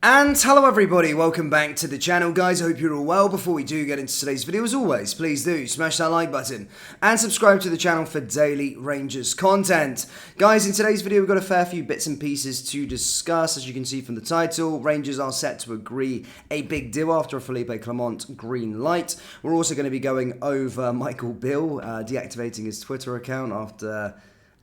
And hello everybody, welcome back to the channel guys, I hope you're all well. Before we do get into today's video, as always, please do smash that like button and subscribe to the channel for daily Rangers content. Guys, in today's video we've got a fair few bits and pieces to discuss. As you can see from the title, Rangers are set to agree a big deal after a Felipe Clement green light. We're also going to be going over Michael Bill deactivating his Twitter account after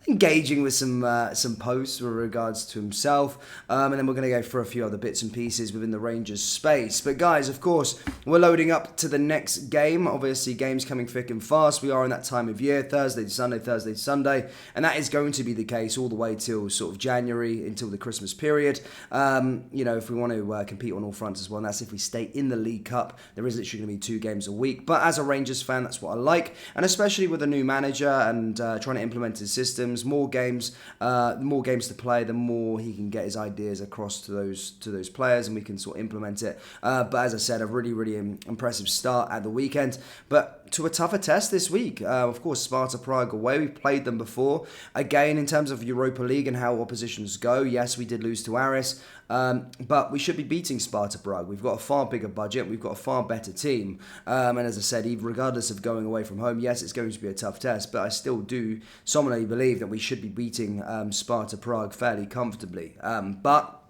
engaging with some posts with regards to himself, and then we're going to go for a few other bits and pieces within the Rangers space. But guys, of course, we're loading up to the next game. Obviously, games coming thick and fast. We are in that time of year, Thursday to Sunday, and that is going to be the case all the way till sort of January, until the Christmas period. You know, if we want to compete on all fronts as well, and that's if we stay in the League Cup. There is literally going to be 2 games a week, but as a Rangers fan, that's what I like, and especially with a new manager and trying to implement his systems. More games to play, the more he can get his ideas across to those players, and we can sort of implement it. But as I said, a really impressive start at the weekend, but to a tougher test this week. Of course, Sparta Prague away. We've played them before. Again, in terms of Europa League and how oppositions go, yes, we did lose to Aris, but we should be beating Sparta Prague. We've got a far bigger budget. We've got a far better team. And as I said, even regardless of going away from home, yes, it's going to be a tough test, but I still do solemnly believe that we should be beating Sparta Prague fairly comfortably. But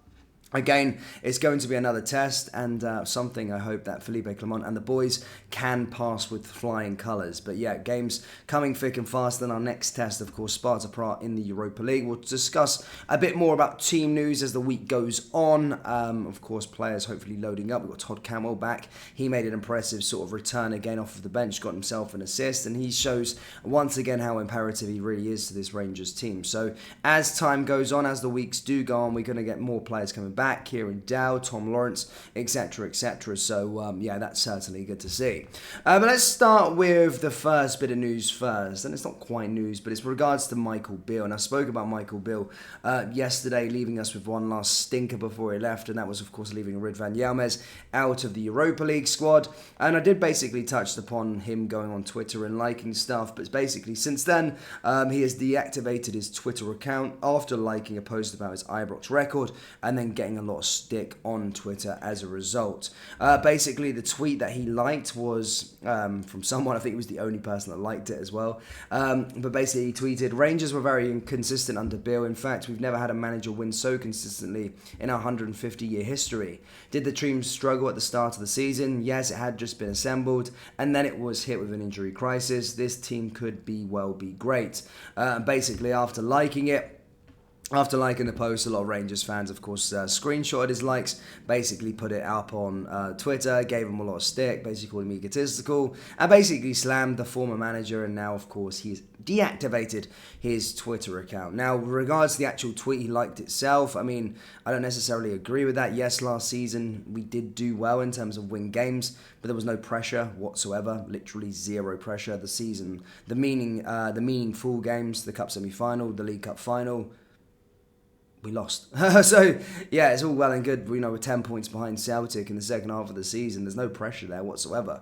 again, it's going to be another test, and something I hope that Felipe Clement and the boys can pass with flying colours. But yeah, games coming thick and fast. Then our next test, of course, Sparta Prague in the Europa League. We'll discuss a bit more about team news as the week goes on. Of course, players hopefully loading up. We've got Todd Campbell back. He made an impressive sort of return again off of the bench, got himself an assist, and he shows once again how imperative he really is to this Rangers team. So as time goes on, as the weeks do go on, we're going to get more players coming back. Kieran Dow, Tom Lawrence, etc. So yeah, that's certainly good to see. But let's start with the first bit of news first, and it's not quite news, but it's regards to Michael Bill. And I spoke about Michael Bill yesterday, leaving us with one last stinker before he left, and that was of course leaving Ridvan Yilmaz out of the Europa League squad. And I did basically touch upon him going on Twitter and liking stuff, but basically since then he has deactivated his Twitter account after liking a post about his Ibrox record, and then getting a lot of stick on Twitter as a result. Basically, the tweet that he liked was from someone. I think it was the only person that liked it as well. But basically, he tweeted, "Rangers were very inconsistent under Bill. In fact, we've never had a manager win so consistently in our 150-year history. Did the team struggle at the start of the season? Yes, it had just been assembled, and then it was hit with an injury crisis. This team could be great." Basically, after liking the post, a lot of Rangers fans, of course, screenshotted his likes, basically put it up on Twitter, gave him a lot of stick, basically called him egotistical, and basically slammed the former manager, and now, of course, he's deactivated his Twitter account. Now, with regards to the actual tweet he liked itself, I mean, I don't necessarily agree with that. Yes, last season we did do well in terms of win games, but there was no pressure whatsoever, literally zero pressure. The season, the meaningful games, the Cup semi-final, the League Cup final, we lost. So, yeah, it's all well and good. You know, we're 10 points behind Celtic in the second half of the season. There's no pressure there whatsoever.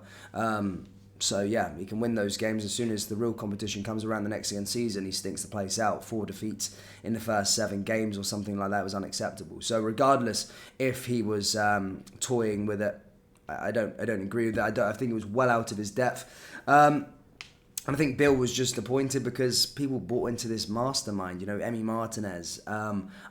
So, yeah, he can win those games. As soon as the real competition comes around the next season, he stinks the place out. 4 defeats in the first 7 games or something like that was unacceptable. So, regardless if he was toying with it, I don't agree with that. I think it was well out of his depth. And I think Bill was just appointed because people bought into this mastermind. You know, Emi Martinez,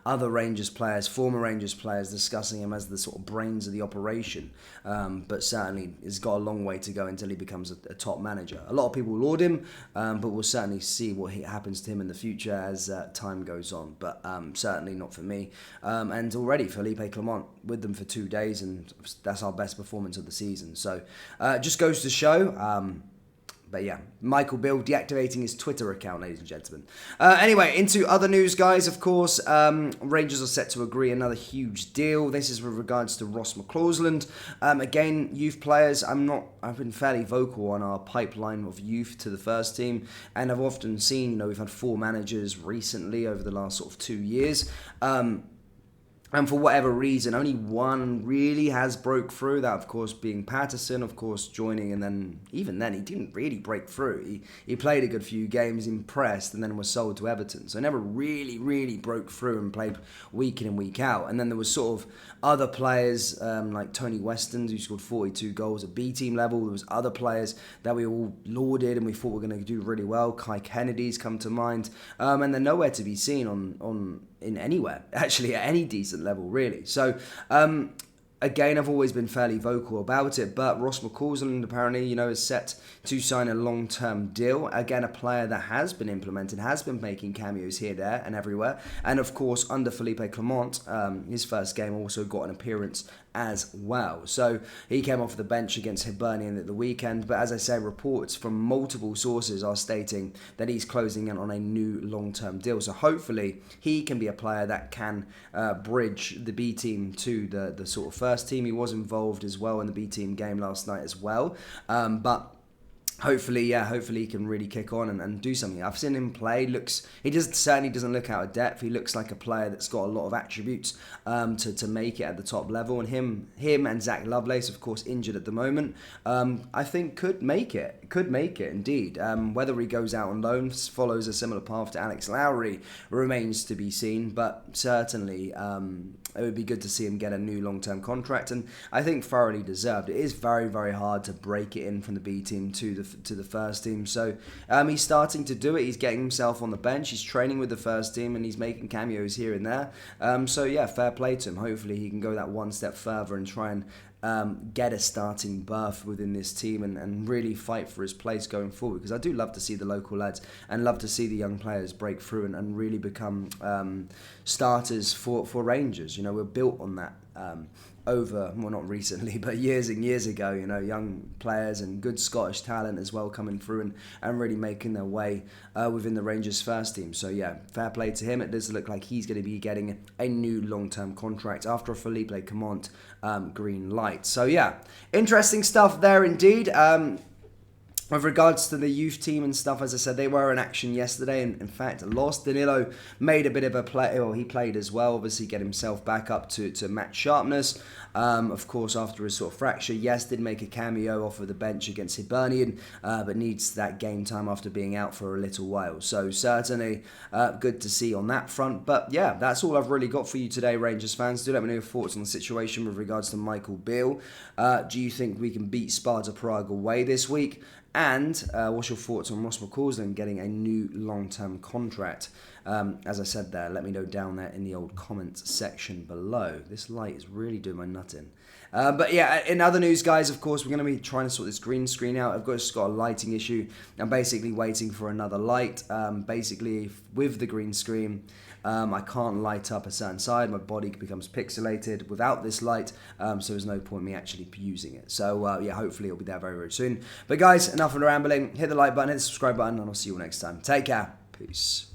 other Rangers players, former Rangers players, discussing him as the sort of brains of the operation. But certainly, he's got a long way to go until he becomes a top manager. A lot of people laud him, but we'll certainly see what happens to him in the future as time goes on. But certainly not for me. And already, Felipe Clement with them for 2 days, and that's our best performance of the season. So just goes to show. But yeah, Michael Bill deactivating his Twitter account, ladies and gentlemen. Anyway, into other news, guys. Of course, Rangers are set to agree another huge deal. This is with regards to Ross McCausland. Again, youth players. I've been fairly vocal on our pipeline of youth to the first team, and I've often seen, you know, we've had 4 managers recently over the last sort of 2 years. And for whatever reason, only one really has broke through. That, of course, being Patterson, of course, joining. And then, even then, he didn't really break through. He played a good few games, impressed, and then was sold to Everton. So never really broke through and played week in and week out. And then there was sort of other players like Tony Weston, who scored 42 goals at B-team level. There was other players that we all lauded and we thought were going to do really well. Kai Kennedy's come to mind. And they're nowhere to be seen in anywhere, actually, at any decent level, really. So, again, I've always been fairly vocal about it, but Ross McCausland apparently, is set to sign a long-term deal. Again, a player that has been implemented, has been making cameos here, there, and everywhere. And of course, under Philippe Clement, his first game also got an appearance as well. So he came off the bench against Hibernian at the weekend, but as I say, reports from multiple sources are stating that he's closing in on a new long-term deal. So hopefully he can be a player that can bridge the B team to the sort of first team. He was involved as well in the B team game last night as well, but hopefully he can really kick on and do something. I've seen him play. He certainly doesn't look out of depth. He looks like a player that's got a lot of attributes to make it at the top level. And him and Zach Lovelace, of course, injured at the moment, I think could make it. Could make it indeed. Whether he goes out on loan, follows a similar path to Alex Lowry, remains to be seen. But certainly, it would be good to see him get a new long-term contract, and I think thoroughly deserved. It is very hard to break it in from the B team to the first team. So he's starting to do it. He's getting himself on the bench. He's training with the first team, and he's making cameos here and there. So yeah, fair play to him. Hopefully he can go that one step further and try and get a starting berth within this team and really fight for his place going forward, because I do love to see the local lads and love to see the young players break through and really become starters for Rangers. We're built on that not recently, but years and years ago, young players and good Scottish talent as well coming through and really making their way within the Rangers first team. So yeah, fair play to him. It does look like he's going to be getting a new long-term contract after a Philippe Clement green light. So yeah, interesting stuff there indeed. With regards to the youth team and stuff, as I said, they were in action yesterday and in fact lost. Danilo made a bit of a play, he played as well, obviously get himself back up to match sharpness. Of course, after his sort of fracture, yes, did make a cameo off of the bench against Hibernian, but needs that game time after being out for a little while. So certainly good to see on that front. But yeah, that's all I've really got for you today, Rangers fans. Do let me know your thoughts on the situation with regards to Michael Beale. Do you think we can beat Sparta Prague away this week? And what's your thoughts on Ross McCausland getting a new long-term contract? As I said there, let me know down there in the old comments section below. This light is really doing my nut in. But yeah, in other news, guys, of course, we're going to be trying to sort this green screen out. I've just got a lighting issue. I'm basically waiting for another light. Basically, with the green screen, I can't light up a certain side. My body becomes pixelated without this light, so there's no point in me actually using it. So yeah, hopefully it'll be there very soon. But guys, enough of the rambling. Hit the like button, hit the subscribe button, and I'll see you all next time. Take care. Peace.